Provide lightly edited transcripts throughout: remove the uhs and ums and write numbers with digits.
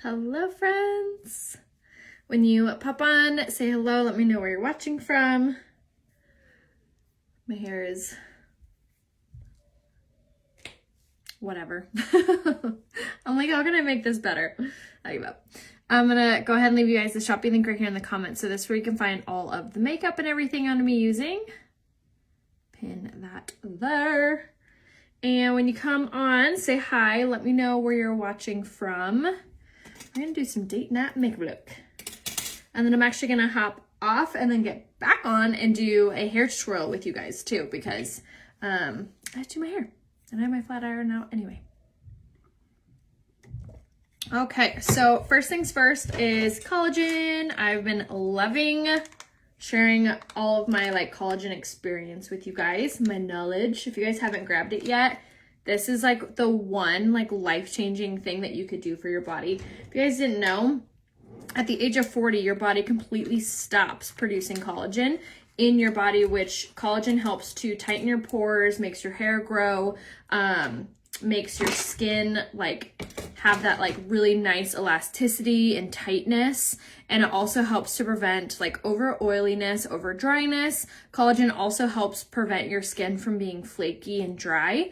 Hello friends. When you pop on, say hello, let me know where you're watching from. My hair is whatever. I'm like, how can I make this better? I give up. I'm gonna go ahead and leave you guys the Shopee link right here in the comments. So this is where you can find all of the makeup and everything I'm gonna be using. Pin that there. And when you come on, say hi, let me know where you're watching from. I'm gonna do some date night makeup look. And then I'm actually gonna hop off and then get back on and do a hair twirl with you guys too, because I have to do my hair and I have my flat iron now anyway. Okay, so first things first is collagen. I've been loving sharing all of my collagen experience with you guys, my knowledge. If you guys haven't grabbed it yet, this is the one life-changing thing that you could do for your body. If you guys didn't know, at the age of 40, your body completely stops producing collagen in your body, which collagen helps to tighten your pores, makes your hair grow, makes your skin have that really nice elasticity and tightness. And it also helps to prevent over oiliness, over dryness. Collagen also helps prevent your skin from being flaky and dry.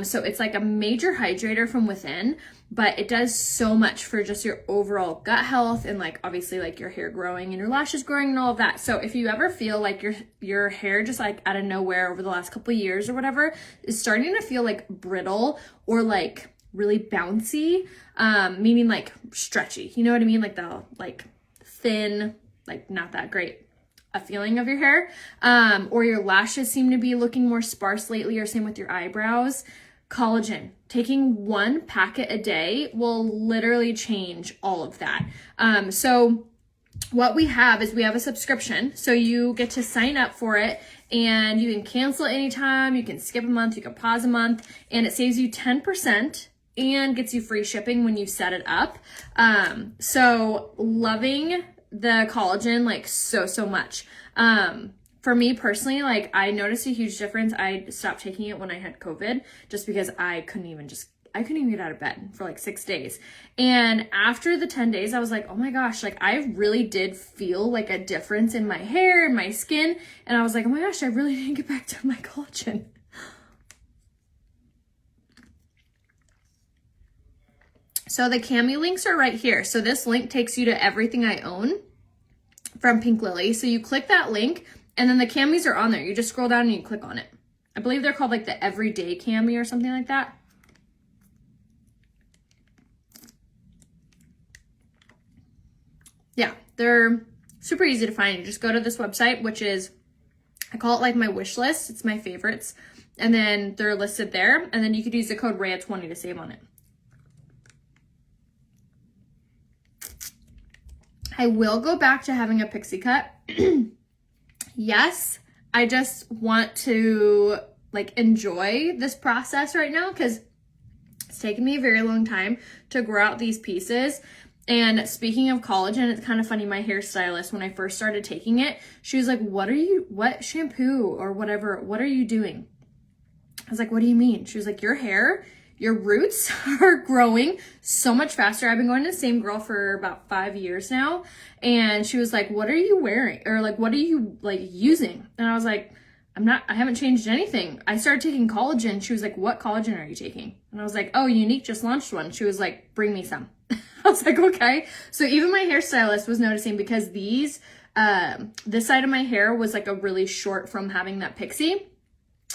So it's a major hydrator from within, but it does so much for just your overall gut health and obviously your hair growing and your lashes growing and all of that. So if you ever feel your hair just out of nowhere over the last couple of years or whatever is starting to feel brittle or really bouncy, meaning stretchy, you know what I mean? The thin, not that great a feeling of your hair, or your lashes seem to be looking more sparse lately, or same with your eyebrows. Collagen, taking one packet a day will literally change all of that. So what we have is we have a subscription, so you get to sign up for it and you can cancel anytime, you can skip a month, you can pause a month, and it saves you 10% and gets you free shipping when you set it up. So loving the collagen so much. For me personally, I noticed a huge difference. I stopped taking it when I had COVID just because I couldn't even get out of bed for 6 days. And after the 10 days, I was like, oh my gosh, I really did feel a difference in my hair and my skin. And I was like, oh my gosh, I really need to get back to my collagen. So the Cami links are right here. So this link takes you to everything I own from Pink Lily. So you click that link and then the camis are on there. You just scroll down and you click on it. I believe they're called the everyday cami or something like that. Yeah, they're super easy to find. You just go to this website, which is, I call it my wish list. It's my favorites. And then they're listed there. And then you could use the code RHEA20 to save on it. I will go back to having a pixie cut. Yes, I just want to enjoy this process right now because it's taken me a very long time to grow out these pieces. And speaking of collagen, it's kind of funny, my hairstylist, when I first started taking it, she was like, what shampoo or whatever, what are you doing? I was like, what do you mean? She was like, your hair, your roots are growing so much faster. I've been going to the same girl for about 5 years now. And she was like, what are you wearing? Or what are you using? And I was like, I haven't changed anything. I started taking collagen. She was like, what collagen are you taking? And I was like, oh, Unique just launched one. She was like, bring me some. I was like, okay. So even my hairstylist was noticing because this side of my hair was a really short from having that pixie.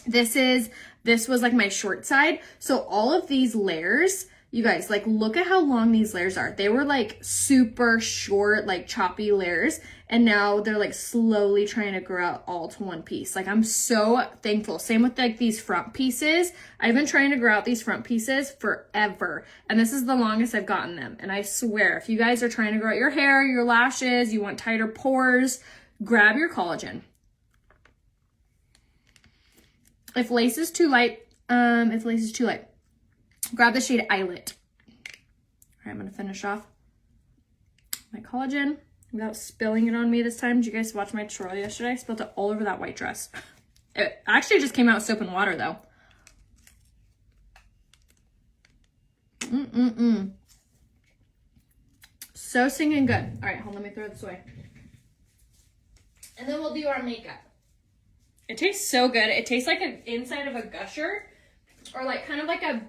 This was my short side. So all of these layers, you guys, look at how long these layers are. They were super short, choppy layers. And now they're slowly trying to grow out all to one piece. I'm so thankful. Same with these front pieces. I've been trying to grow out these front pieces forever. And this is the longest I've gotten them. And I swear, if you guys are trying to grow out your hair, your lashes, you want tighter pores, grab your collagen. If lace is too light, grab the shade Eyelit. All right, I'm gonna finish off my collagen without spilling it on me this time. Did you guys watch my tutorial yesterday? I spilled it all over that white dress. It actually just came out with soap and water though. So stinking good. All right, hold on, let me throw this away. And then we'll do our makeup. It tastes so good. It tastes like an inside of a gusher, or like kind of like a,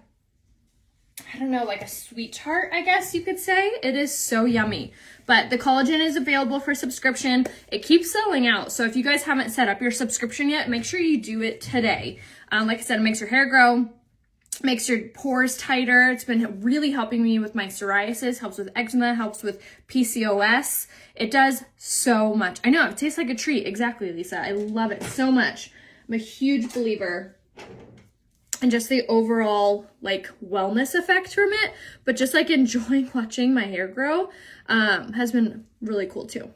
I don't know, like a sweet tart, I guess you could say. It is so yummy. But the collagen is available for subscription. It keeps selling out. So if you guys haven't set up your subscription yet, make sure you do it today. Like I said, it makes your hair grow, makes your pores tighter. It's been really helping me with my psoriasis, helps with eczema, helps with PCOS. It does so much. I know, it tastes like a treat. Exactly, Lisa. I love it so much. I'm a huge believer in just the overall like wellness effect from it, but just like enjoying watching my hair grow has been really cool too.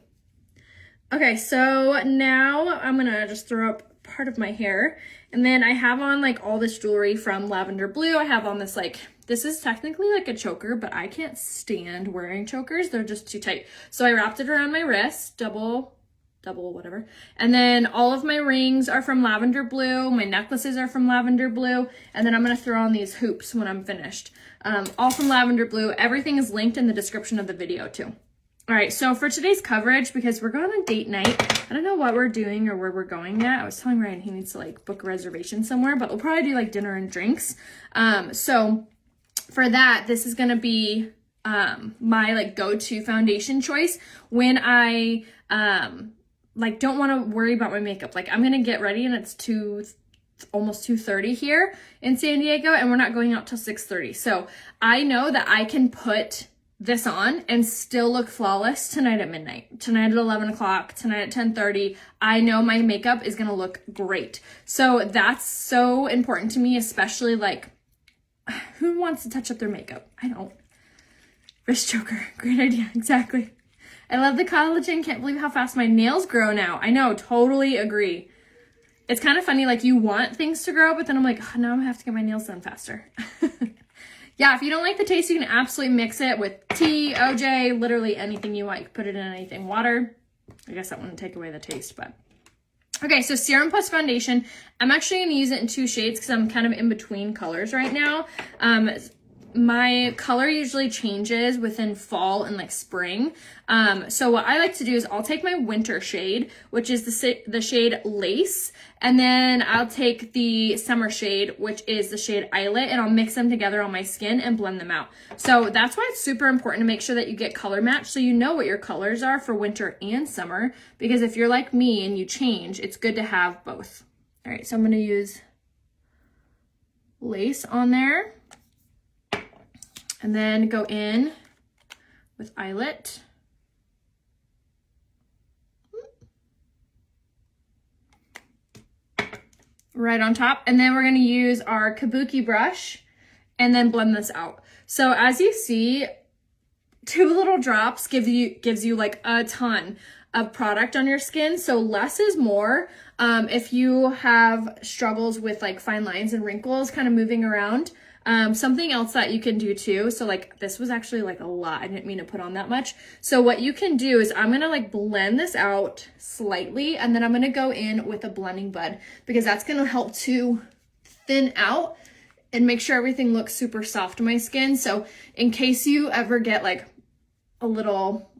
Okay, so now I'm gonna just throw up part of my hair, and then I have on like all this jewelry from Lavender Blue. I have on this like, this is technically like a choker, but I can't stand wearing chokers. They're just too tight. So I wrapped it around my wrist, double whatever. And then all of my rings are from Lavender Blue. My necklaces are from Lavender Blue. And then I'm gonna throw on these hoops when I'm finished. All from Lavender Blue. Everything is linked in the description of the video too. All right, so for today's coverage, because we're going on date night, I don't know what we're doing or where we're going yet. I was telling Ryan he needs to like book a reservation somewhere, but we'll probably do like dinner and drinks. So for that, this is gonna be my like go-to foundation choice when I like don't want to worry about my makeup. Like I'm gonna get ready and it's almost 2:30 here in San Diego, and we're not going out till 6:30. So I know that I can put this on and still look flawless tonight at midnight, tonight at 11 o'clock, tonight at 10:30. I know my makeup is gonna look great. So that's so important to me, especially like, who wants to touch up their makeup? I don't. Wrist choker, great idea, exactly. I love the collagen, can't believe how fast my nails grow now. I know, totally agree. It's kind of funny, like you want things to grow, but then I'm like, oh, now I'm gonna have to get my nails done faster. Yeah, if you don't like the taste, you can absolutely mix it with tea, OJ, literally anything you like. Put it in anything. Water, I guess that wouldn't take away the taste, but. Okay, so serum plus foundation. I'm actually going to use it in 2 shades because I'm kind of in between colors right now. My color usually changes within fall and like spring. So what I like to do is I'll take my winter shade, which is the shade Lace, and then I'll take the summer shade, which is the shade Eyelet, and I'll mix them together on my skin and blend them out. So that's why it's super important to make sure that you get color match so you know what your colors are for winter and summer, because if you're like me and you change, it's good to have both. All right, so I'm gonna use Lace on there. And then go in with Eyelet. Right on top. And then we're going to use our kabuki brush and then blend this out. So as you see, 2 little drops gives you like a ton of product on your skin. So less is more. If you have struggles with like fine lines and wrinkles kind of moving around, something else that you can do too, so like this was actually like a lot, I didn't mean to put on that much. So what you can do is I'm gonna like blend this out slightly, and then I'm gonna go in with a blending bud because that's gonna help to thin out and make sure everything looks super soft on my skin. So in case you ever get like a little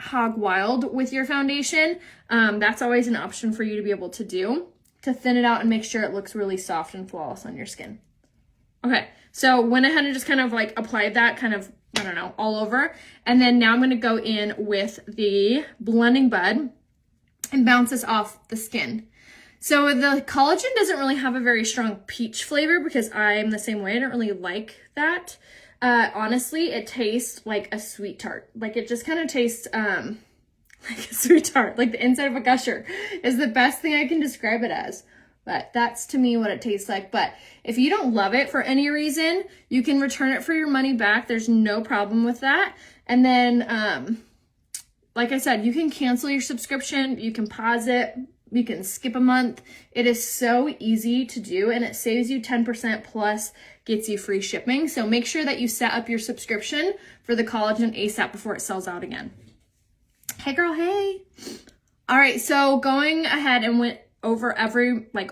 hog wild with your foundation, that's always an option for you to be able to do to thin it out and make sure it looks really soft and flawless on your skin. Okay, so went ahead and just kind of like applied that kind of, I don't know, all over. And then now I'm going to go in with the blending bud and bounce this off the skin. So the collagen doesn't really have a very strong peach flavor because I'm the same way. I don't really like that. Honestly, it tastes like a sweet tart. Like it just kind of tastes like a sweet tart. Like the inside of a gusher is the best thing I can describe it as. But that's to me what it tastes like. But if you don't love it for any reason, you can return it for your money back. There's no problem with that. And then, like I said, you can cancel your subscription. You can pause it. You can skip a month. It is so easy to do, and it saves you 10% plus gets you free shipping. So make sure that you set up your subscription for the collagen ASAP before it sells out again. Hey girl, hey. All right, so going ahead and over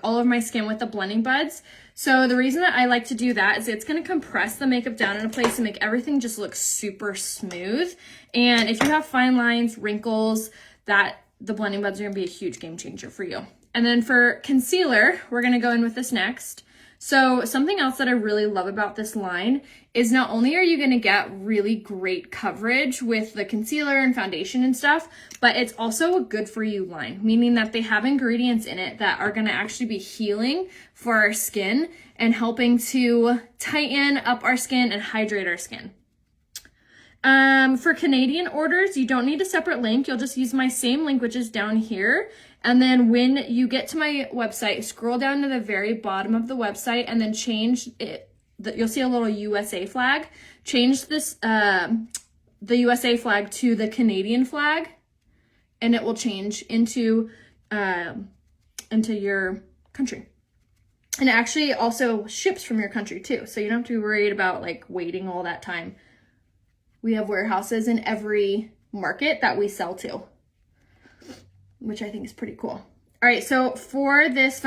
all of my skin with the blending buds. So the reason that I like to do that is it's going to compress the makeup down in a place and make everything just look super smooth. And if you have fine lines, wrinkles, the blending buds are going to be a huge game changer for you. And then for concealer, we're going to go in with this next. So something else that I really love about this line is not only are you going to get really great coverage with the concealer and foundation and stuff, but it's also a good for you line, meaning that they have ingredients in it that are going to actually be healing for our skin and helping to tighten up our skin and hydrate our skin. For Canadian orders, you don't need a separate link. You'll just use my same link, which is down here. And then when you get to my website, scroll down to the very bottom of the website and then change it. You'll see a little USA flag. Change this, the USA flag to the Canadian flag, and it will change into your country. And it actually also ships from your country too. So you don't have to be worried about like waiting all that time. We have warehouses in every market that we sell to, which I think is pretty cool. All right, so for this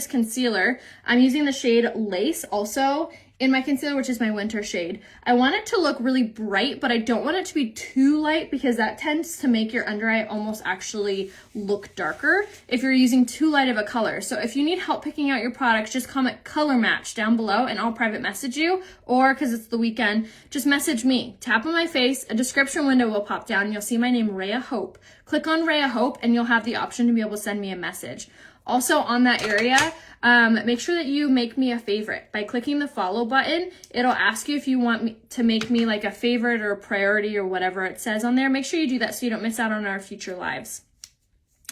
concealer, I'm using the shade Lace also in my concealer, which is my winter shade. I want it to look really bright, but I don't want it to be too light because that tends to make your under eye almost actually look darker if you're using too light of a color. So if you need help picking out your products, just comment color match down below and I'll private message you, or because it's the weekend, just message me. Tap on my face, a description window will pop down and you'll see my name, Rhea Hope. Click on Rhea Hope and you'll have the option to be able to send me a message. Also on that area, make sure that you make me a favorite. By clicking the follow button, it'll ask you if you want me to make me like a favorite or a priority or whatever it says on there. Make sure you do that so you don't miss out on our future lives.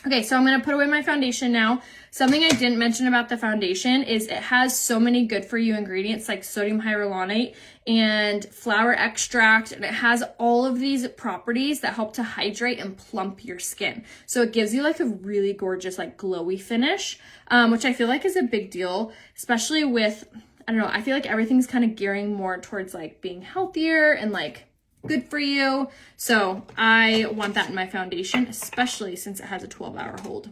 Okay, so I'm going to put away my foundation now. Something I didn't mention about the foundation is it has so many good for you ingredients like sodium hyaluronate and flower extract, and it has all of these properties that help to hydrate and plump your skin. So it gives you like a really gorgeous like glowy finish, which I feel like is a big deal, especially with, I don't know, I feel like everything's kind of gearing more towards like being healthier and like good for you. So I want that in my foundation, especially since it has a 12-hour hold.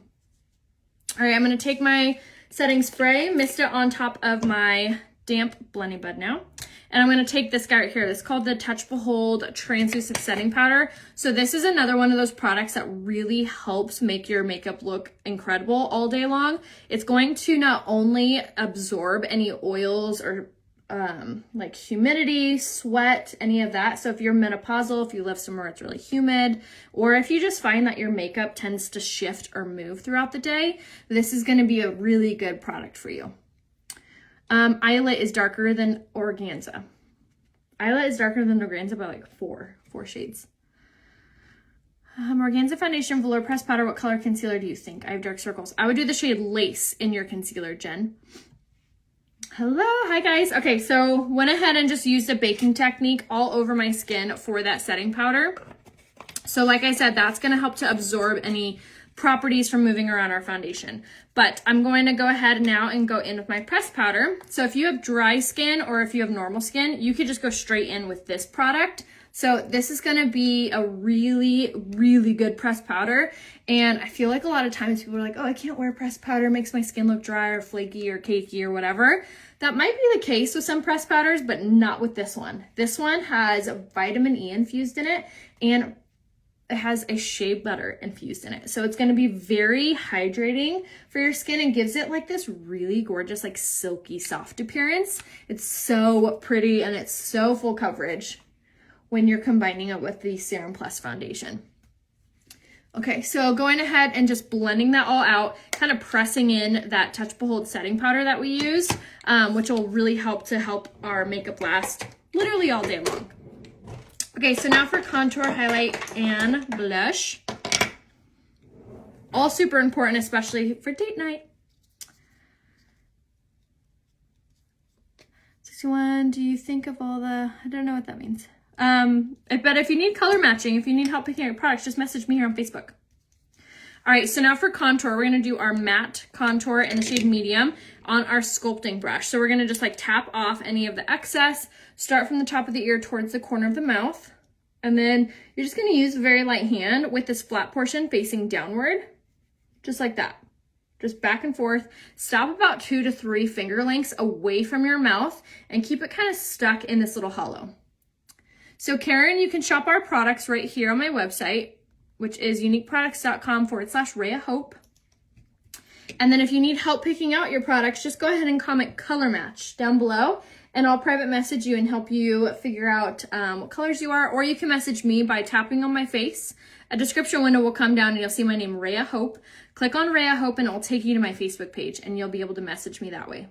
All right, I'm going to take my setting spray, mist it on top of my damp blending bud now. And I'm going to take this guy right here. This is called the Touch Behold Translucent Setting Powder. So this is another one of those products that really helps make your makeup look incredible all day long. It's going to not only absorb any oils or like humidity, sweat, any of that. So if you're menopausal, if you live somewhere it's really humid, or if you just find that your makeup tends to shift or move throughout the day, this is going to be a really good product for you. Eyelet is darker than Organza. Eyelet is darker than Organza by like four shades. Organza foundation, velour pressed powder. What color concealer do you think? I have dark circles. I would do the shade Lace in your concealer, Jen. Hello, hi guys. Okay, so went ahead and just used a baking technique all over my skin for that setting powder. So like I said, that's going to help to absorb any properties from moving around our foundation. But I'm going to go ahead now and go in with my pressed powder. So if you have dry skin or if you have normal skin, you could just go straight in with this product. So this is going to be a really, really good pressed powder. And I feel like a lot of times people are like, oh, I can't wear pressed powder. It makes my skin look dry or flaky or cakey or whatever. That might be the case with some pressed powders, but not with this one. This one has vitamin E infused in it, and it has a shea butter infused in it. So it's going to be very hydrating for your skin and gives it like this really gorgeous, like silky soft appearance. It's so pretty and it's so full coverage when you're combining it with the Serum Plus foundation. Okay, so going ahead and just blending that all out, kind of pressing in that Touch Behold setting powder that we used, which will really help our makeup last literally all day long. Okay, so now for contour, highlight, and blush. All super important, especially for date night. 61, do you think of all the, I don't know what that means. But if you need color matching, if you need help picking out your products, just message me here on Facebook. All right, so now for contour, we're gonna do our matte contour in the shade medium on our sculpting brush. So we're gonna just like tap off any of the excess, start from the top of the ear towards the corner of the mouth. And then you're just gonna use a very light hand with this flat portion facing downward, just like that. just back and forth. Stop about 2 to 3 finger lengths away from your mouth and keep it kind of stuck in this little hollow. So Karen, you can shop our products right here on my website, which is uniqueproducts.com/Rhea Hope. And then if you need help picking out your products, just go ahead and comment color match down below, and I'll private message you and help you figure out what colors you are, or you can message me by tapping on my face. A description window will come down and you'll see my name, Rhea Hope. Click on Rhea Hope and it will take you to my Facebook page and you'll be able to message me that way.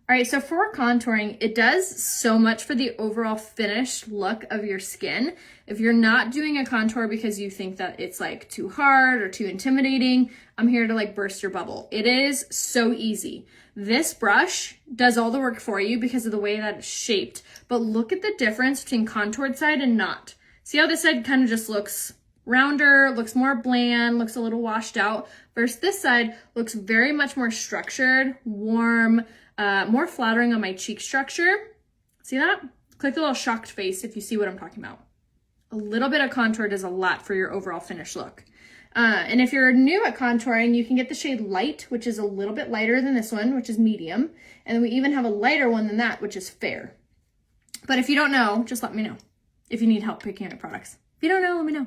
All right, so for contouring, it does so much for the overall finished look of your skin. If you're not doing a contour because you think that it's like too hard or too intimidating, I'm here to like burst your bubble. It is so easy. This brush does all the work for you because of the way that it's shaped, but look at the difference between contoured side and not. See how this side kind of just looks rounder, looks more bland, looks a little washed out, versus this side looks very much more structured, warm, more flattering on my cheek structure. See that? Click the little shocked face if you see what I'm talking about. A little bit of contour does a lot for your overall finished look. And if you're new at contouring, you can get the shade Light, which is a little bit lighter than this one, which is medium. And then we even have a lighter one than that, which is Fair. But if you don't know, just let me know if you need help picking out products. If you don't know, let me know.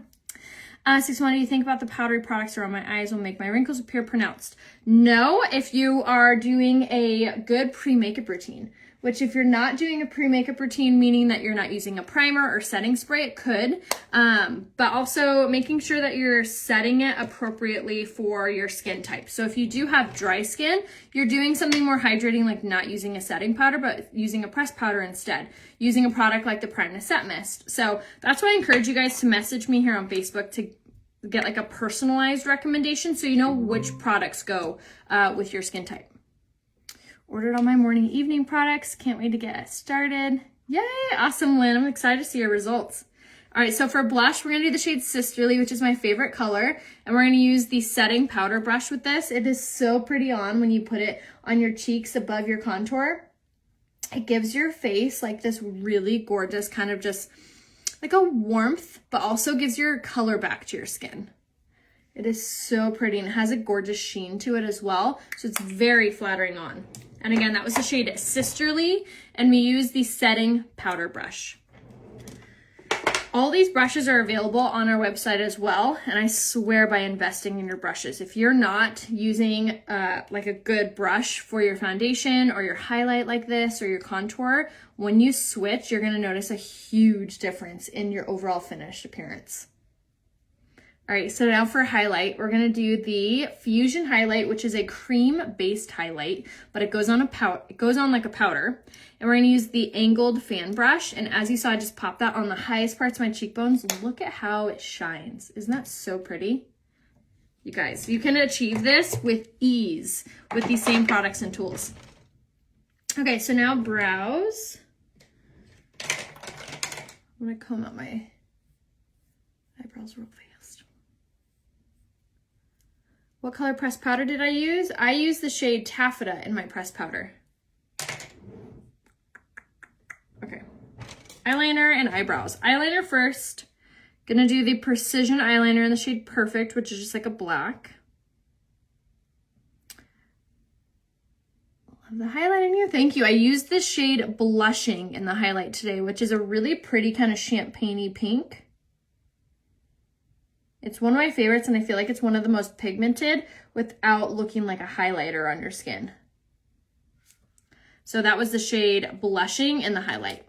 61, do you think about the powdery products around my eyes will make my wrinkles appear pronounced? No, if you are doing a good pre-makeup routine, which if you're not doing a pre-makeup routine, meaning that you're not using a primer or setting spray, it could, but also making sure that you're setting it appropriately for your skin type. So if you do have dry skin, you're doing something more hydrating, like not using a setting powder, but using a pressed powder instead, using a product like the Prime to Set Mist. So that's why I encourage you guys to message me here on Facebook to get like a personalized recommendation so you know which products go with your skin type. Ordered all my morning evening products. Can't wait to get started. Yay, awesome, Lynn. I'm excited to see your results. All right, so for blush, we're gonna do the shade Sisterly, which is my favorite color. And we're gonna use the setting powder brush with this. It is so pretty on when you put it on your cheeks above your contour. It gives your face like this really gorgeous kind of just like a warmth, but also gives your color back to your skin. It is so pretty and it has a gorgeous sheen to it as well. So it's very flattering on. And again, that was the shade Sisterly, and we use the setting powder brush. All these brushes are available on our website as well, and I swear by investing in your brushes. If you're not using like a good brush for your foundation or your highlight like this or your contour, when you switch, you're gonna notice a huge difference in your overall finished appearance. All right, so now for highlight, we're gonna do the Fusion Highlight, which is a cream-based highlight, but it goes on like a powder. And we're gonna use the angled fan brush, and as you saw, I just popped that on the highest parts of my cheekbones. Look at how it shines. Isn't that so pretty? You guys, you can achieve this with ease with these same products and tools. Okay, so now brows. I'm gonna comb out my eyebrows real fast. What color pressed powder did I use? I used the shade Taffeta in my pressed powder. Okay, eyeliner and eyebrows. Eyeliner first. Gonna do the Precision eyeliner in the shade Perfect, which is just like a black. Love the highlight in you. Thank you. I used the shade Blushing in the highlight today, which is a really pretty kind of champagne-y pink. It's one of my favorites, and I feel like it's one of the most pigmented without looking like a highlighter on your skin. So that was the shade Blushing in the highlight.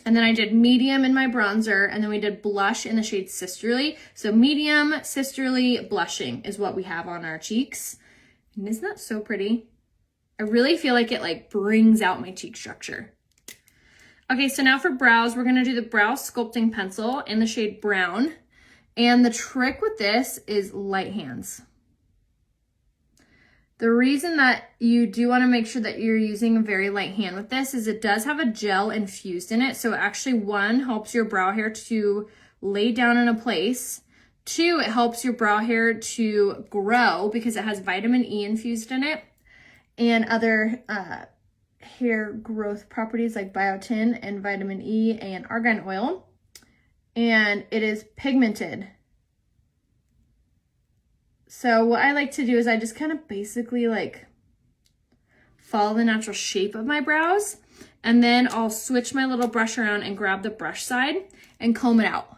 And then I did medium in my bronzer, and then we did blush in the shade Sisterly. So medium, Sisterly, Blushing is what we have on our cheeks. And isn't that so pretty? I really feel like it like brings out my cheek structure. Okay, so now for brows, we're gonna do the Brow Sculpting Pencil in the shade Brown. And the trick with this is light hands. The reason that you do want to make sure that you're using a very light hand with this is it does have a gel infused in it. So it actually, one, helps your brow hair to lay down in a place. Two, it helps your brow hair to grow because it has vitamin E infused in it and other hair growth properties like biotin and vitamin E and argan oil. And it is pigmented. So what I like to do is I just kind of basically like follow the natural shape of my brows, and then I'll switch my little brush around and grab the brush side and comb it out.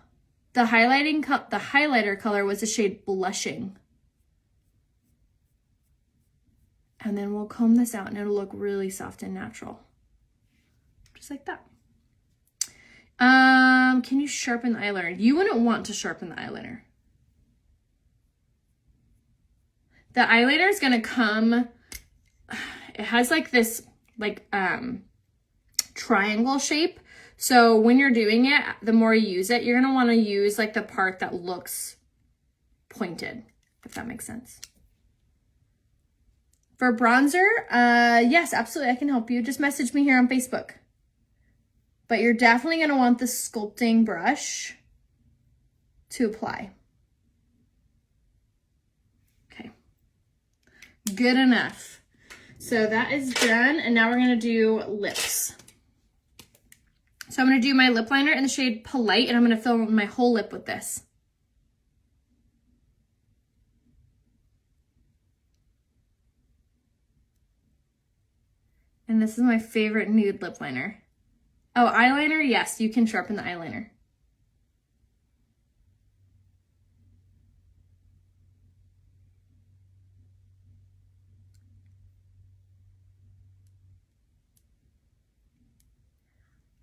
The highlighter color was the shade Blushing. And then we'll comb this out and it'll look really soft and natural. Just like that. Can you sharpen the eyeliner? You wouldn't want to sharpen the eyeliner. The eyeliner is gonna come, it has like this like triangle shape. So when you're doing it, the more you use it, you're gonna wanna use like the part that looks pointed, if that makes sense. For bronzer, yes, absolutely, I can help you. Just message me here on Facebook. But you're definitely gonna want the sculpting brush to apply. Okay, good enough. So that is done, and now we're gonna do lips. So I'm gonna do my lip liner in the shade Polite, and I'm gonna fill my whole lip with this. And this is my favorite nude lip liner. Oh, eyeliner, yes, you can sharpen the eyeliner.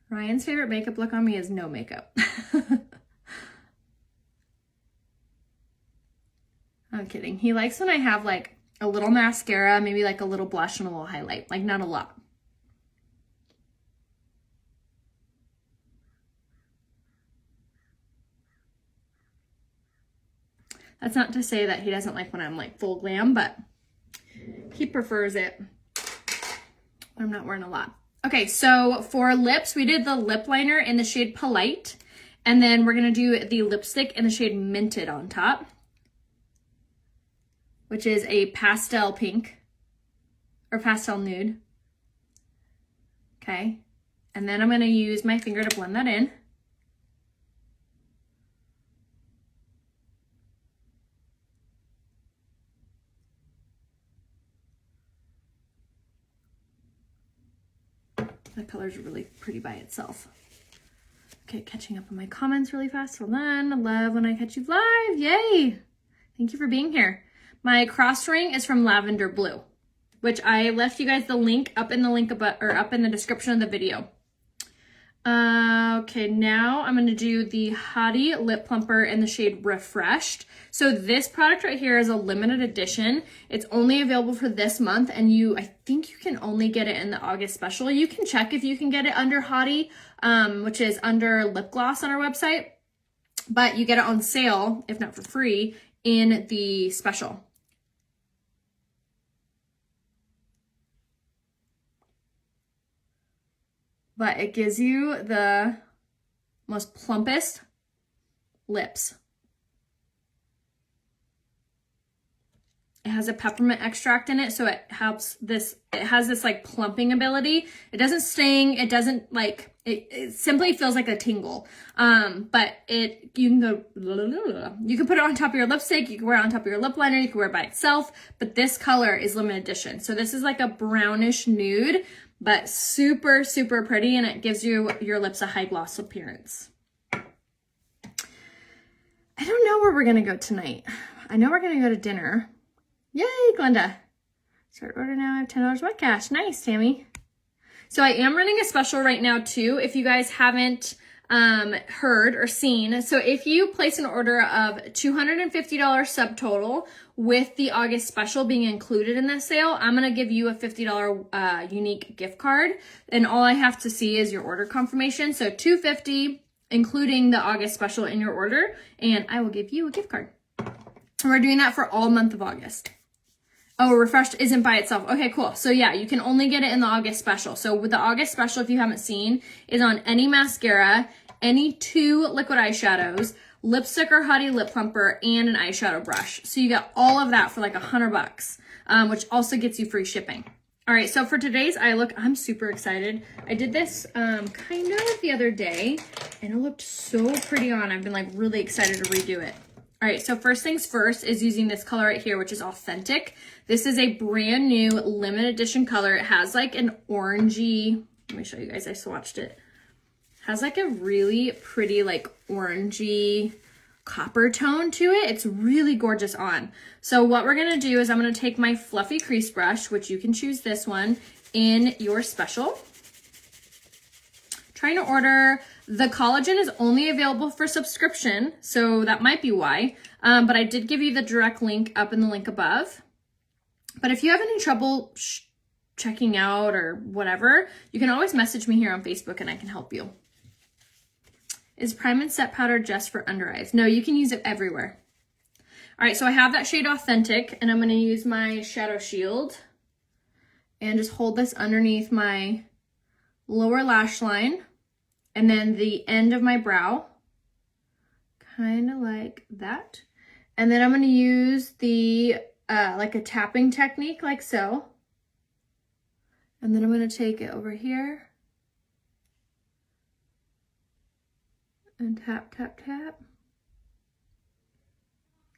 Ryan's favorite makeup look on me is no makeup. I'm kidding. He likes when I have like a little mascara, maybe like a little blush and a little highlight, like not a lot. That's not to say that he doesn't like when I'm like full glam, but he prefers it when I'm not wearing a lot. Okay, so for lips, we did the lip liner in the shade Polite, and then we're gonna do the lipstick in the shade Minted on top, which is a pastel pink or pastel nude. Okay, and then I'm gonna use my finger to blend that in. That color's really pretty by itself. Okay, catching up on my comments really fast. Hold on. I love when I catch you live. Yay! Thank you for being here. My cross ring is from Lavender Blue, which I left you guys the link up in the description of the video. Okay, now I'm going to do the Hottie Lip Plumper in the shade Refreshed. So this product right here is a limited edition. It's only available for this month, and I think you can only get it in the August special. You can check if you can get it under Hottie, which is under lip gloss on our website, but you get it on sale, if not for free, in the special. But it gives you the most plumpest lips. It has a peppermint extract in it, so it helps this, it has this like plumping ability. It doesn't sting, it doesn't like, it simply feels like a tingle. But you can put it on top of your lipstick, you can wear it on top of your lip liner, you can wear it by itself, but this color is limited edition. So this is like a brownish nude, but super, super pretty, and it gives your lips a high gloss appearance. I don't know where we're gonna go tonight. I know we're gonna go to dinner. Yay, Glenda. Start order now, I have $10 with cash. Nice, Tammy. So I am running a special right now too, if you guys haven't heard or seen. So if you place an order of $250 subtotal with the August special being included in this sale, I'm going to give you a $50 unique gift card. And all I have to see is your order confirmation. So $250 including the August special in your order, and I will give you a gift card. And we're doing that for all month of August. Oh, Refreshed isn't by itself. Okay, cool. So yeah, you can only get it in the August special. So with the August special, if you haven't seen, is on any mascara, any 2 liquid eyeshadows, lipstick or Hottie lip plumper, and an eyeshadow brush. So you get all of that for like $100, which also gets you free shipping. All right, so for today's eye look, I'm super excited. I did this kind of the other day, and it looked so pretty on. I've been like really excited to redo it. All right, so first things first is using this color right here, which is Authentic. This is a brand new limited edition color. It has like an orangey, let me show you guys, I swatched it. Has like a really pretty like orangey copper tone to it. It's really gorgeous on. So what we're gonna do is I'm gonna take my fluffy crease brush, which you can choose this one in your special. Trying to order. The collagen is only available for subscription, so that might be why. But I did give you the direct link up in the link above. But if you have any trouble checking out or whatever, you can always message me here on Facebook and I can help you. Is Prime and Set Powder just for under eyes? No, you can use it everywhere. All right, so I have that shade Authentic, and I'm gonna use my Shadow Shield and just hold this underneath my lower lash line and then the end of my brow, kind of like that. And then I'm gonna use the, like a tapping technique, like so. And then I'm gonna take it over here and tap, tap, tap.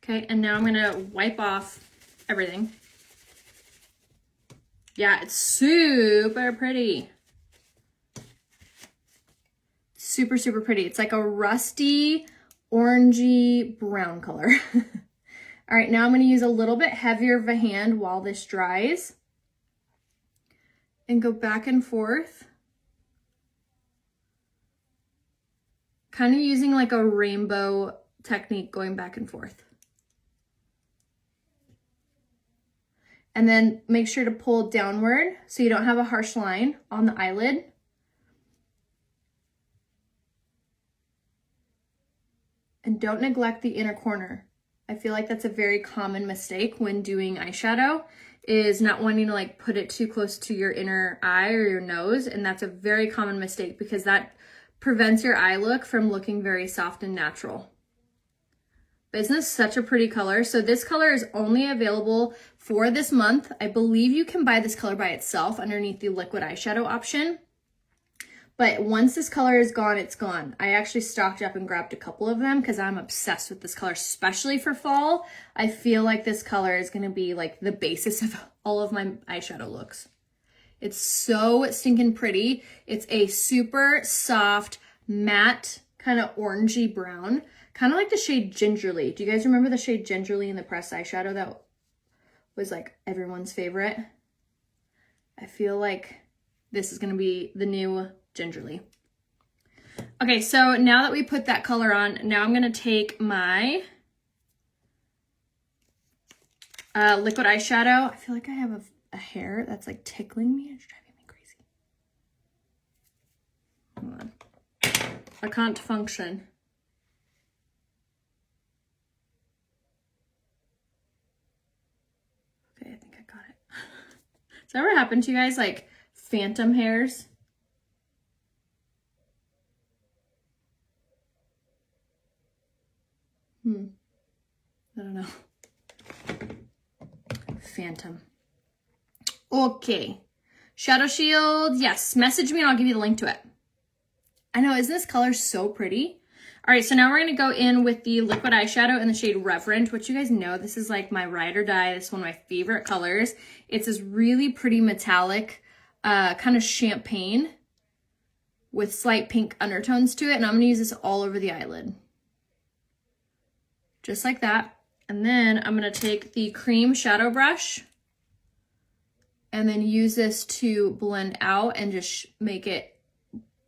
Okay, and now I'm gonna wipe off everything. Yeah, it's super pretty. Super, super pretty. It's like a rusty, orangey brown color. All right, now I'm gonna use a little bit heavier of a hand while this dries and go back and forth. Kind of using like a rainbow technique, going back and forth. And then make sure to pull downward so you don't have a harsh line on the eyelid. And don't neglect the inner corner. I feel like that's a very common mistake when doing eyeshadow, is not wanting to like put it too close to your inner eye or your nose. And that's a very common mistake because that prevents your eye look from looking very soft and natural. But isn't this such a pretty color? So this color is only available for this month. I believe you can buy this color by itself underneath the liquid eyeshadow option. But once this color is gone, it's gone. I actually stocked up and grabbed a couple of them because I'm obsessed with this color, especially for fall. I feel like this color is gonna be like the basis of all of my eyeshadow looks. It's so stinking pretty. It's a super soft, matte, kind of orangey brown, kind of like the shade Gingerly. Do you guys remember the shade Gingerly in the pressed eyeshadow that was like everyone's favorite? I feel like this is gonna be the new Gingerly. Okay, so now that we put that color on, now I'm gonna take my liquid eyeshadow. I feel like I have a hair that's like tickling me. It's driving me crazy. Hold on. I can't function. Okay, I think I got it. Does that ever happen to you guys, like phantom hairs? I don't know. Phantom. Okay. Shadow Shield. Yes. Message me and I'll give you the link to it. I know. Isn't this color so pretty? All right. So now we're going to go in with the liquid eyeshadow in the shade Reverent, which you guys know, this is like my ride or die. This is one of my favorite colors. It's this really pretty metallic, kind of champagne with slight pink undertones to it. And I'm going to use this all over the eyelid. Just like that. And then I'm gonna take the cream shadow brush and then use this to blend out and just make it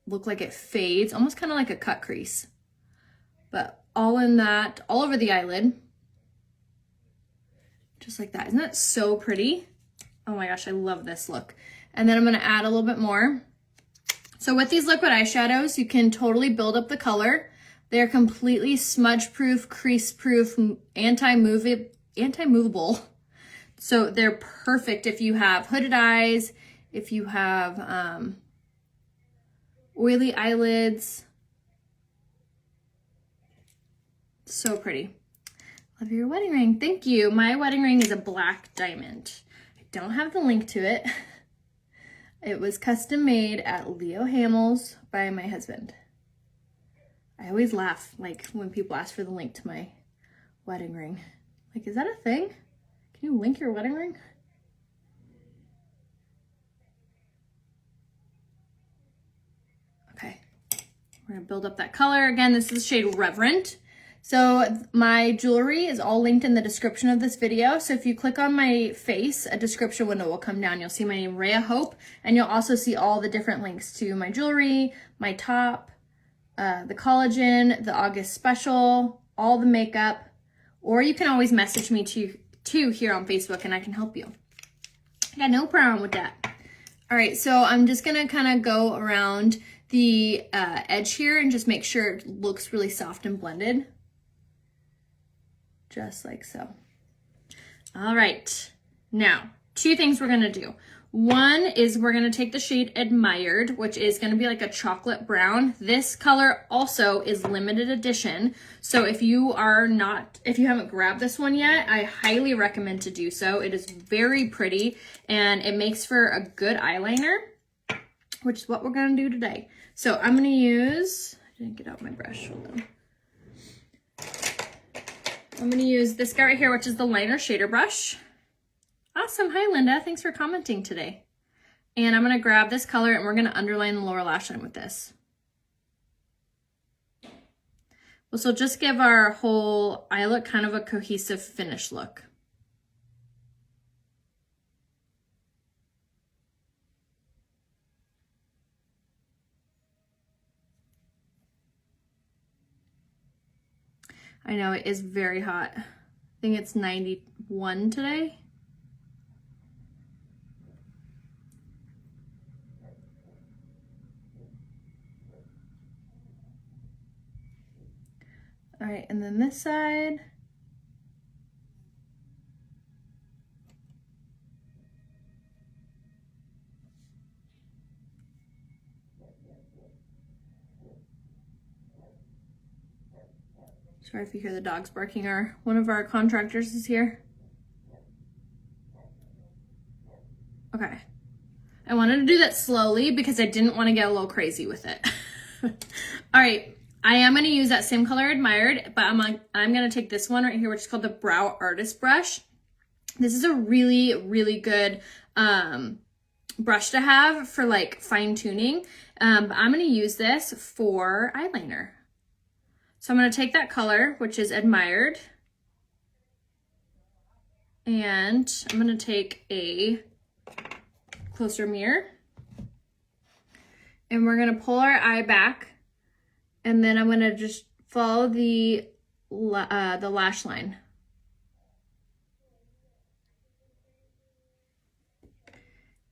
look like it fades, almost kind of like a cut crease. But all in that, all over the eyelid. Just like that. Isn't that so pretty? Oh my gosh, I love this look. And then I'm gonna add a little bit more. So with these liquid eyeshadows, you can totally build up the color. They're completely smudge-proof, crease-proof, anti-movable. So they're perfect if you have hooded eyes, if you have oily eyelids. So pretty. Love your wedding ring. Thank you. My wedding ring is a black diamond. I don't have the link to it. It was custom made at Leo Hamill's by my husband. I always laugh like when people ask for the link to my wedding ring. Like, is that a thing? Can you link your wedding ring? Okay, we're gonna build up that color. Again, this is the shade Reverent. So my jewelry is all linked in the description of this video. So if you click on my face, a description window will come down. You'll see my name, Rhea Hope, and you'll also see all the different links to my jewelry, my top, the collagen, the August special, all the makeup, or you can always message me too here on Facebook and I can help you. I got no problem with that. All right, so I'm just gonna kind of go around the edge here and just make sure it looks really soft and blended. Just like so. All right, now, two things we're gonna do. One is we're gonna take the shade Admired, which is gonna be like a chocolate brown. This color also is limited edition. So if you haven't grabbed this one yet, I highly recommend to do so. It is very pretty and it makes for a good eyeliner, which is what we're gonna do today. So I'm gonna use, I didn't get out my brush, hold on. I'm gonna use this guy right here, which is the liner shader brush. Awesome, hi Linda, thanks for commenting today. And I'm gonna grab this color and we're gonna underline the lower lash line with this. This will just give our whole eye look kind of a cohesive finish look. I know it is very hot. I think it's 91 today. All right, and then this side. Sorry if you hear the dogs barking. One of our contractors is here. Okay. I wanted to do that slowly because I didn't want to get a little crazy with it. All right. I am going to use that same color Admired, but I'm going to take this one right here, which is called the Brow Artist Brush. This is a really, really good brush to have for like fine tuning. But I'm going to use this for eyeliner. So I'm going to take that color, which is Admired, and I'm going to take a closer mirror, and we're going to pull our eye back, and then I'm going to just follow the lash line.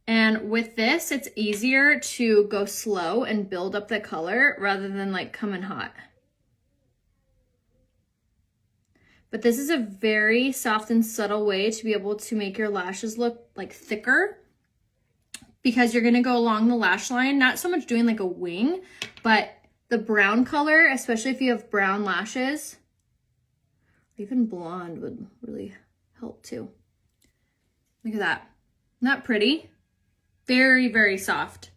And with this, it's easier to go slow and build up the color rather than like come in hot. But this is a very soft and subtle way to be able to make your lashes look like thicker, because you're gonna go along the lash line, not so much doing like a wing, but the brown color, especially if you have brown lashes, even blonde would really help too. Look at that, not pretty? Very, very soft.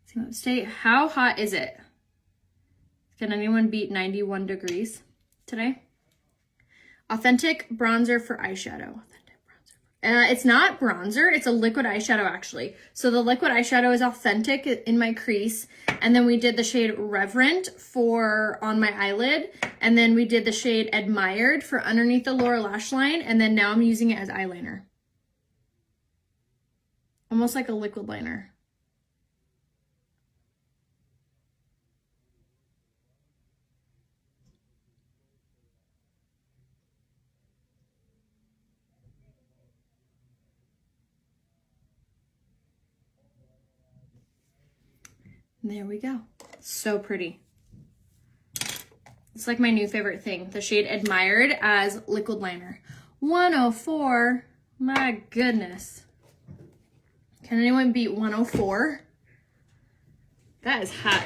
So let's stay, how hot is it? Can anyone beat 91 degrees today? Authentic bronzer for eyeshadow. It's not bronzer, it's a liquid eyeshadow actually. So the liquid eyeshadow is authentic in my crease. And then we did the shade Reverent for on my eyelid. And then we did the shade Admired for underneath the lower lash line. And then now I'm using it as eyeliner. Almost like a liquid liner. There we go. So pretty. It's like my new favorite thing. The shade Admired as liquid liner. 104. My goodness. Can anyone beat 104? That is hot.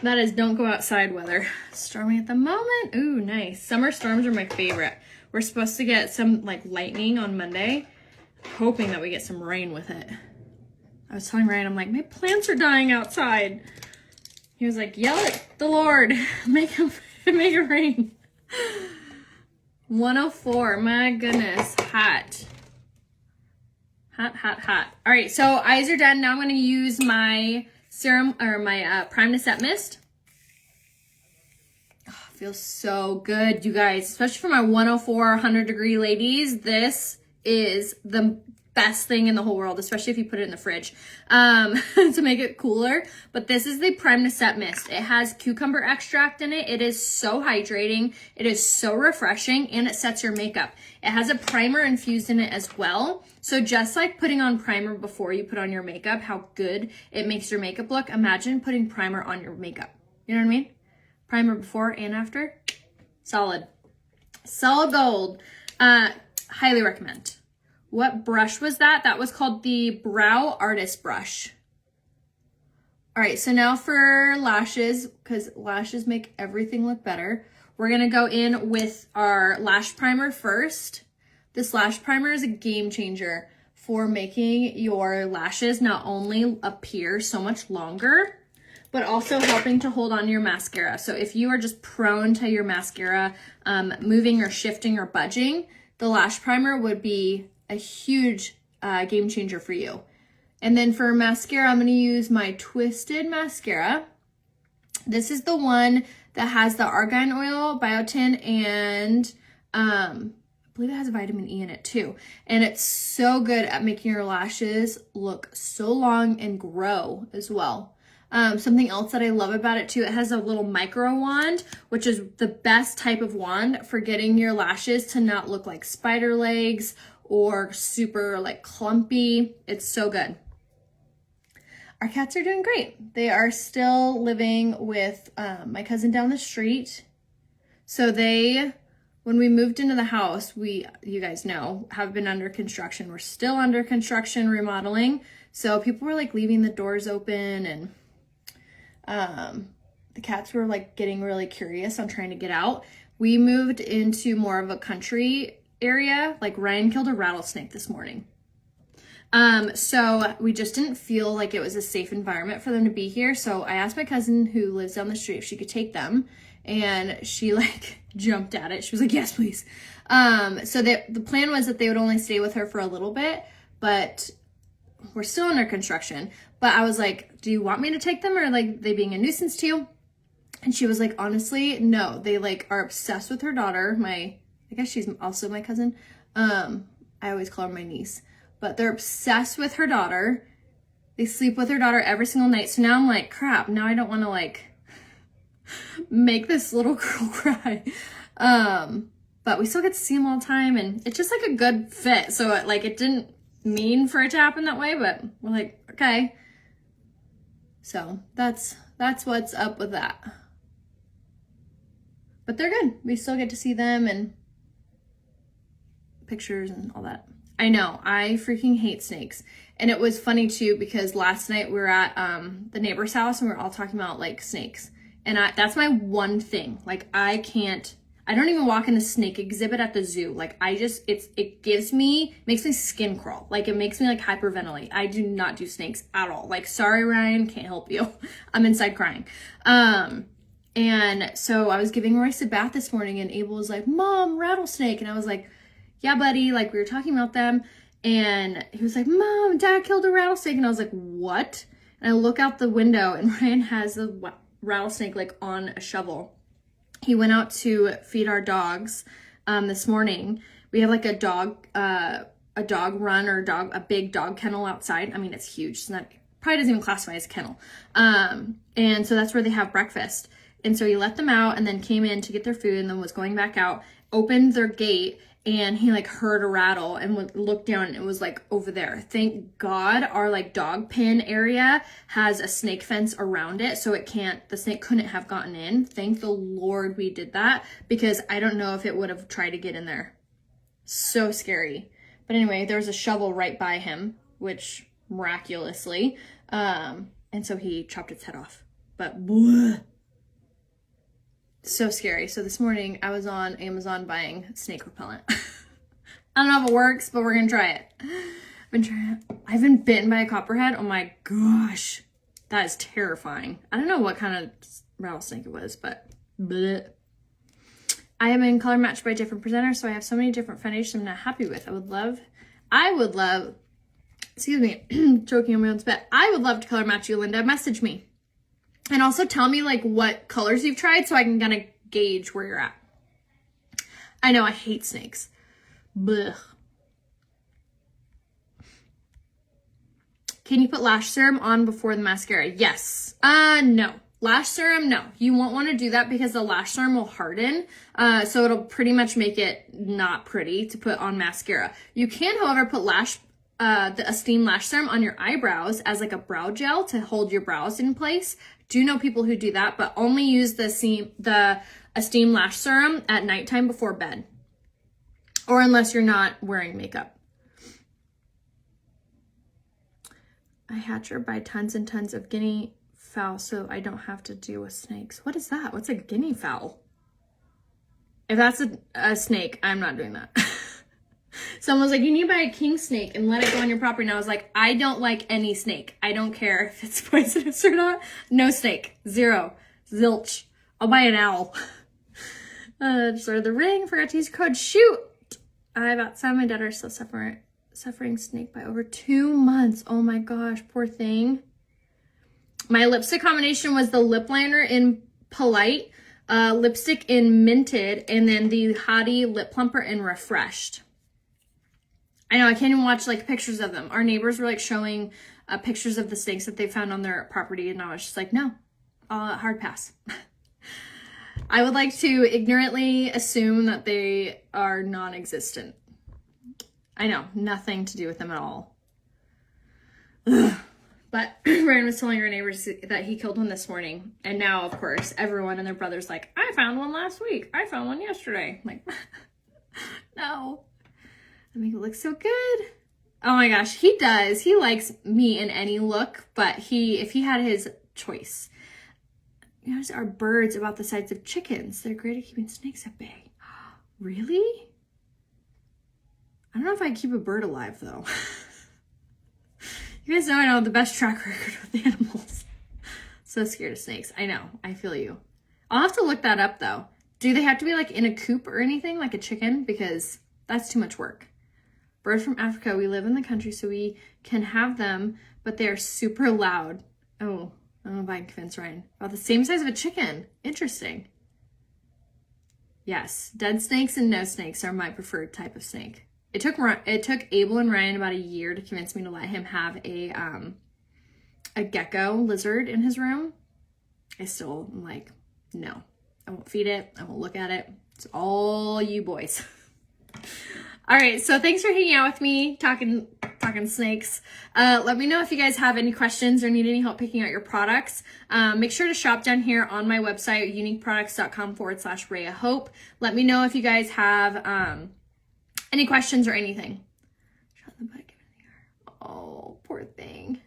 That is don't go outside weather. Stormy at the moment. Ooh, nice. Summer storms are my favorite. We're supposed to get some like lightning on Monday. Hoping that we get some rain with it. I was telling Ryan, I'm like, my plants are dying outside. He was like, yell at the Lord, make it rain. 104. My goodness. Hot. Hot, hot, hot. All right, so eyes are done. Now I'm going to use my serum or my Prime to Set Mist. Oh, feels so good, you guys. Especially for my 104, 100 degree ladies. This is the best thing in the whole world, especially if you put it in the fridge to make it cooler. But this is the Prime to Set Mist. It has cucumber extract in it. It is so hydrating. It is so refreshing, and it sets your makeup. It has a primer infused in it as well. So just like putting on primer before you put on your makeup, how good it makes your makeup look, imagine putting primer on your makeup. You know what I mean? Primer before and after. Solid. Solid gold. Highly recommend. What brush was that? That was called the Brow Artist Brush. All right, so now for lashes, because lashes make everything look better. We're gonna go in with our lash primer first. This lash primer is a game changer for making your lashes not only appear so much longer, but also helping to hold on to your mascara. So if you are just prone to your mascara moving or shifting or budging, the lash primer would be a huge game changer for you. And then for mascara, I'm going to use my Twisted mascara. This is the one that has the argan oil, biotin, and I believe it has vitamin E in it too. And it's so good at making your lashes look so long and grow as well. Something else that I love about it too, it has a little micro wand, which is the best type of wand for getting your lashes to not look like spider legs or super like clumpy. It's so good. Our cats are doing great. They are still living with my cousin down the street. So when we moved into the house, you guys know, have been under construction. We're still under construction, remodeling. So people were like leaving the doors open, and the cats were like getting really curious on trying to get out. We moved into more of a country area. Like Ryan killed a rattlesnake this morning. So we just didn't feel like it was a safe environment for them to be here. So I asked my cousin who lives down the street if she could take them, and she like jumped at it. She was like, yes, please. So the plan was that they would only stay with her for a little bit, but we're still under construction. But I was like, do you want me to take them, or like they being a nuisance to you? And she was like, honestly, no. They like are obsessed with her daughter. I guess she's also my cousin. I always call her my niece, but they're obsessed with her daughter. They sleep with her daughter every single night. So now I'm like, crap, now I don't want to like make this little girl cry. But we still get to see them all the time, and it's just like a good fit. So it didn't mean for it to happen that way, but we're like, okay. So that's what's up with that. But they're good. We still get to see them and pictures and all that. I know, I freaking hate snakes. And it was funny too, because last night we were at the neighbor's house and we were all talking about like snakes. And that's my one thing. Like I don't even walk in the snake exhibit at the zoo. Like it makes my skin crawl. Like it makes me like hyperventilate. I do not do snakes at all. Like, sorry, Ryan, can't help you. I'm inside crying. And so I was giving Royce a bath this morning, and Abel was like, Mom, rattlesnake. And I was like, yeah, buddy. Like we were talking about them. And he was like, Mom, Dad killed a rattlesnake. And I was like, what? And I look out the window, and Ryan has a rattlesnake like on a shovel. He went out to feed our dogs this morning. We have like a dog run or a big dog kennel outside. I mean, it's huge. It's not, probably doesn't even classify as a kennel. And so that's where they have breakfast. And so he let them out and then came in to get their food and then was going back out, opened their gate, and he like heard a rattle and looked down, and it was like over there. Thank God our like dog pen area has a snake fence around it, so the snake couldn't have gotten in. Thank the Lord we did that, because I don't know if it would have tried to get in there. So scary. But anyway, there was a shovel right by him, which miraculously, and so he chopped its head off. But bleh. So scary. So this morning I was on Amazon buying snake repellent. I don't know if it works, but we're gonna try it. I've been bitten by a copperhead. Oh my gosh, that is terrifying. I don't know what kind of rattlesnake it was, but bleh. I am in color matched by different presenters, so I have so many different foundations I'm not happy with. I would love, excuse me, choking on my own spit. I would love to color match you, Linda. Message me. And also tell me like what colors you've tried so I can kind of gauge where you're at. I know I hate snakes. Blech. Can you put lash serum on before the mascara? Yes. No. Lash serum, no. You won't want to do that because the lash serum will harden. So it'll pretty much make it not pretty to put on mascara. You can, however, put the Esteem Lash Serum on your eyebrows as like a brow gel to hold your brows in place. Do know people who do that, but only use the Esteem Lash Serum at nighttime before bed. Or unless you're not wearing makeup. I hatch or buy tons and tons of guinea fowl so I don't have to deal with snakes. What is that? What's a guinea fowl? If that's a snake, I'm not doing that. Someone was like, you need to buy a king snake and let it go on your property. And I was like, I don't like any snake. I don't care if it's poisonous or not. No snake. Zero. Zilch. I'll buy an owl. Just ordered the ring. Forgot to use code SHOOT. I about saw my daughter still suffering snake bite over 2 months. Oh my gosh, poor thing. My lipstick combination was the lip liner in Polite, lipstick in Minted, and then the Hottie lip plumper in Refreshed. I know, I can't even watch like pictures of them. Our neighbors were like showing pictures of the snakes that they found on their property, and I was just like, no, hard pass. I would like to ignorantly assume that they are non-existent. I know, nothing to do with them at all. Ugh. But Ryan was telling our neighbors that he killed one this morning. And now, of course, everyone and their brother's like, I found one last week. I found one yesterday. I'm like, no. I make it look so good. Oh my gosh, he does. He likes me in any look, but if he had his choice. You know, our birds about the size of chickens. They're great at keeping snakes at bay. Really? I don't know if I'd keep a bird alive, though. You guys know I don't have the best track record with animals. So scared of snakes. I know. I feel you. I'll have to look that up, though. Do they have to be, like, in a coop or anything, like a chicken? Because that's too much work. Bird from Africa. We live in the country, so we can have them, but they are super loud. Oh, I don't know if I can convince Ryan. About the same size of a chicken. Interesting. Yes, dead snakes and no snakes are my preferred type of snake. It took Abel and Ryan about a year to convince me to let him have a gecko lizard in his room. I still am like, no, I won't feed it. I won't look at it. It's all you boys. All right, so thanks for hanging out with me, talking snakes. Let me know if you guys have any questions or need any help picking out your products. Make sure to shop down here on my website, uniqueproducts.com/Ray of Hope. Let me know if you guys have any questions or anything. Shut the butt, give it in the air. Oh, poor thing.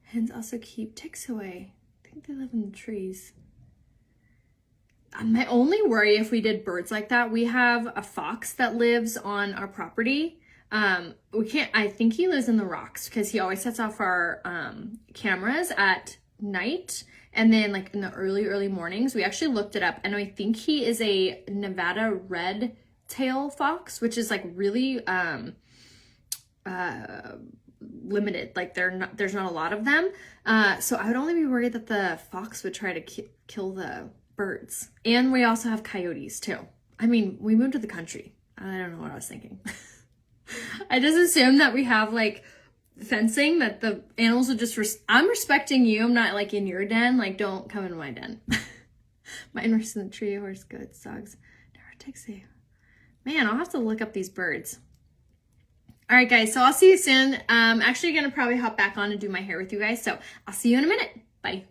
Hens also keep ticks away. I think they live in the trees. My only worry if we did birds like that, we have a fox that lives on our property. I think he lives in the rocks because he always sets off our cameras at night. And then like in the early mornings, we actually looked it up and I think he is a Nevada red tail fox, which is like really limited. Like there's not a lot of them. So I would only be worried that the fox would try to kill the birds. And we also have coyotes too. I mean, we moved to the country. I don't know what I was thinking. I just assumed that we have like fencing that the animals would just I'm respecting you. I'm not like in your den. Like don't come in my den. Mine was in the tree. Horse, goats, dogs. Never takes you. Man, I'll have to look up these birds. All right, guys. So I'll see you soon. I'm actually going to probably hop back on and do my hair with you guys. So I'll see you in a minute. Bye.